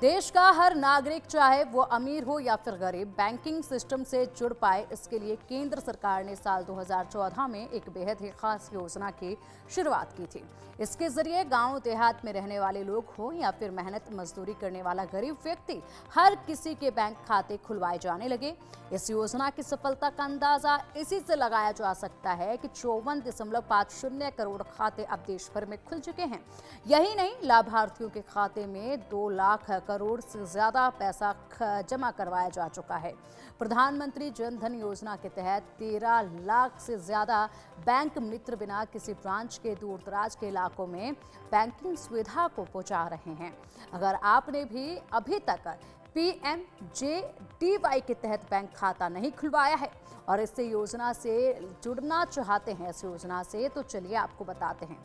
देश का हर नागरिक, चाहे वो अमीर हो या फिर गरीब, बैंकिंग सिस्टम से जुड़ पाए, इसके लिए केंद्र सरकार ने साल 2014 में एक बेहद ही खास योजना की शुरुआत की थी। इसके जरिए गांव देहात में रहने वाले लोग हो या फिर मेहनत मजदूरी करने वाला गरीब व्यक्ति, हर किसी के बैंक खाते खुलवाए जाने लगे। इस योजना की सफलता का अंदाजा इसी से लगाया जा सकता है कि 54.50 करोड़ खाते अब देश भर में खुल चुके हैं। यही नहीं, लाभार्थियों के खाते में 2 लाख करोड़ से ज्यादा पैसा जमा करवाया जा चुका है। प्रधानमंत्री जन धन योजना के तहत 13 लाख से ज्यादा बैंक मित्र बिना किसी ब्रांच के दूर दराज के इलाकों में बैंकिंग सुविधा को पहुंचा रहे हैं। अगर आपने भी अभी तक PMJDY के तहत बैंक खाता नहीं खुलवाया है और इससे योजना से जुड़ना चाहते हैं इस योजना से, तो चलिए आपको बताते हैं।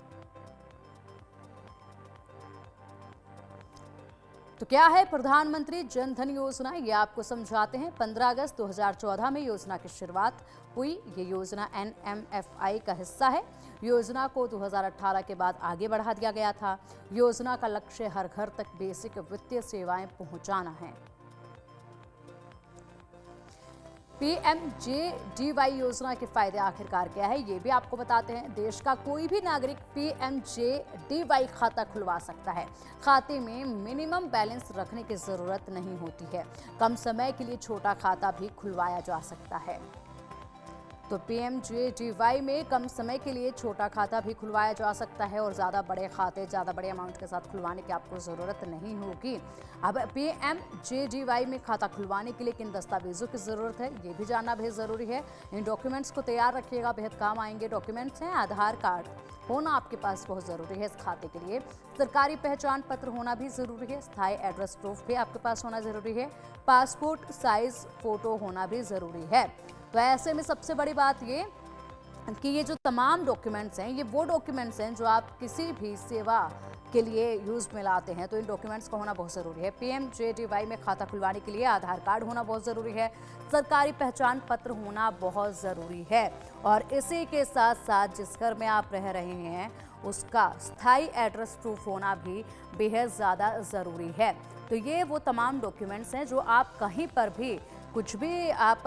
तो क्या है प्रधानमंत्री जन धन योजना, ये आपको समझाते हैं। 15 अगस्त 2014 में योजना की शुरुआत हुई। ये योजना NMFI का हिस्सा है। योजना को 2018 के बाद आगे बढ़ा दिया गया था। योजना का लक्ष्य हर घर तक बेसिक वित्तीय सेवाएं पहुंचाना है। PMJDY योजना के फायदे आखिरकार क्या है, ये भी आपको बताते हैं। देश का कोई भी नागरिक PMJDY खाता खुलवा सकता है। खाते में मिनिमम बैलेंस रखने की जरूरत नहीं होती है। कम समय के लिए छोटा खाता भी खुलवाया जा सकता है। तो PMJDY में कम समय के लिए छोटा खाता भी खुलवाया जा सकता है और ज़्यादा बड़े खाते, ज़्यादा बड़े अमाउंट के साथ खुलवाने की आपको ज़रूरत नहीं होगी। अब PMJDY में खाता खुलवाने के लिए किन दस्तावेजों की ज़रूरत है, ये भी जानना बेहद ज़रूरी है। इन डॉक्यूमेंट्स को तैयार रखिएगा, बेहद काम आएंगे। डॉक्यूमेंट्स हैं, आधार कार्ड होना आपके पास बहुत ज़रूरी है इस खाते के लिए। सरकारी पहचान पत्र होना भी ज़रूरी है। स्थायी एड्रेस प्रूफ भी आपके पास होना ज़रूरी है। पासपोर्ट साइज फ़ोटो होना भी ज़रूरी है। तो ऐसे में सबसे बड़ी बात ये कि ये जो तमाम डॉक्यूमेंट्स हैं, ये वो डॉक्यूमेंट्स हैं जो आप किसी भी सेवा के लिए यूज़ में लाते हैं। तो इन डॉक्यूमेंट्स का होना बहुत ज़रूरी है। PMJDY में खाता खुलवाने के लिए आधार कार्ड होना बहुत ज़रूरी है। सरकारी पहचान पत्र होना बहुत ज़रूरी है और इसी के साथ साथ जिस घर में आप रह रहे हैं उसका स्थायी एड्रेस प्रूफ होना भी बेहद ज़्यादा ज़रूरी है। तो ये वो तमाम डॉक्यूमेंट्स हैं जो आप कहीं पर भी कुछ भी आप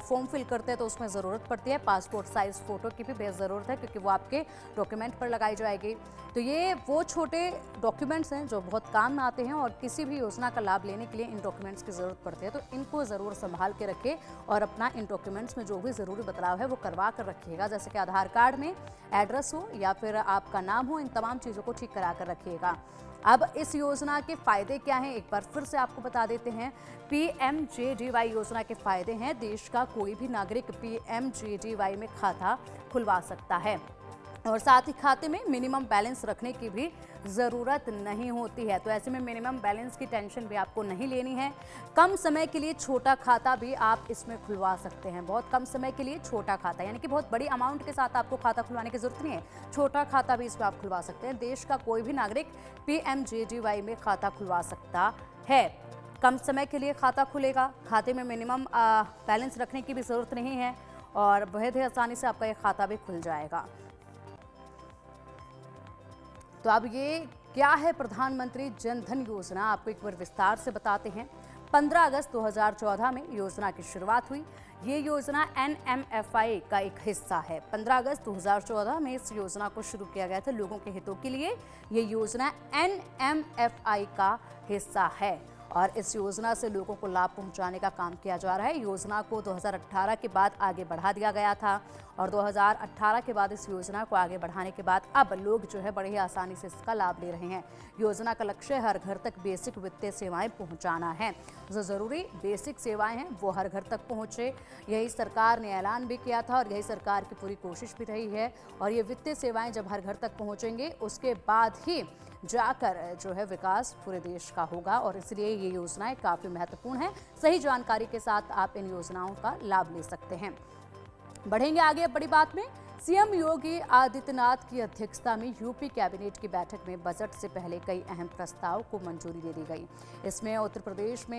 फॉर्म फिल करते हैं तो उसमें ज़रूरत पड़ती है। पासपोर्ट साइज़ फ़ोटो की भी बेहद ज़रूरत है क्योंकि वो आपके डॉक्यूमेंट पर लगाई जाएगी। तो ये वो छोटे डॉक्यूमेंट्स हैं जो बहुत काम में आते हैं और किसी भी योजना का लाभ लेने के लिए इन डॉक्यूमेंट्स की ज़रूरत पड़ती है। तो इनको ज़रूर संभाल के रखें और अपना इन डॉक्यूमेंट्स में जो भी ज़रूरी बदलाव है वो करवा कर रखिएगा। जैसे कि आधार कार्ड में एड्रेस हो या फिर आपका नाम हो, इन तमाम चीज़ों को ठीक करा कर रखिएगा। अब इस योजना के फायदे क्या हैं, एक बार फिर से आपको बता देते हैं। PMJDY योजना के फायदे हैं। देश का कोई भी नागरिक PMJDY में खाता खुलवा सकता है और साथ ही खाते में मिनिमम बैलेंस रखने की भी ज़रूरत नहीं होती है। तो ऐसे में मिनिमम बैलेंस की टेंशन भी आपको नहीं लेनी है। कम समय के लिए छोटा खाता भी आप इसमें खुलवा सकते हैं। बहुत कम समय के लिए छोटा खाता, यानी कि बहुत बड़ी अमाउंट के साथ आपको खाता खुलवाने की ज़रूरत नहीं है। छोटा खाता भी इसमें आप खुलवा सकते हैं। देश का कोई भी नागरिक PMJDY में खाता खुलवा सकता है। कम समय के लिए खाता खुलेगा, खाते में मिनिमम बैलेंस रखने की भी ज़रूरत नहीं है और बहुत ही आसानी से आपका ये खाता भी खुल जाएगा। तो अब ये क्या है प्रधानमंत्री जन धन योजना, आपको एक बार विस्तार से बताते हैं। 15 अगस्त 2014 में योजना की शुरुआत हुई। ये योजना NMFI का एक हिस्सा है। 15 अगस्त 2014 में इस योजना को शुरू किया गया था लोगों के हितों के लिए। ये योजना NMFI का हिस्सा है और इस योजना से लोगों को लाभ पहुंचाने का काम किया जा रहा है। योजना को 2018 के बाद आगे बढ़ा दिया गया था और 2018 के बाद इस योजना को आगे बढ़ाने के बाद अब लोग जो है बड़े ही आसानी से इसका लाभ ले रहे हैं। योजना का लक्ष्य हर घर तक बेसिक वित्तीय सेवाएं पहुंचाना है। जो ज़रूरी बेसिक सेवाएं हैं वो हर घर तक पहुंचे, यही सरकार ने ऐलान भी किया था और यही सरकार की पूरी कोशिश भी रही है। और ये वित्तीय सेवाएं जब हर घर तक पहुंचेंगे उसके बाद ही जाकर जो है विकास पूरे देश का होगा और इसलिए ये योजनाएं काफ़ी महत्वपूर्ण हैं। सही जानकारी के साथ आप इन योजनाओं का लाभ ले सकते हैं। बढ़ेंगे आगे अब बड़ी बात में। सीएम योगी आदित्यनाथ की अध्यक्षता में यूपी कैबिनेट की बैठक में बजट से पहले कई अहम प्रस्ताव को मंजूरी दे दी गई। इसमें उत्तर प्रदेश में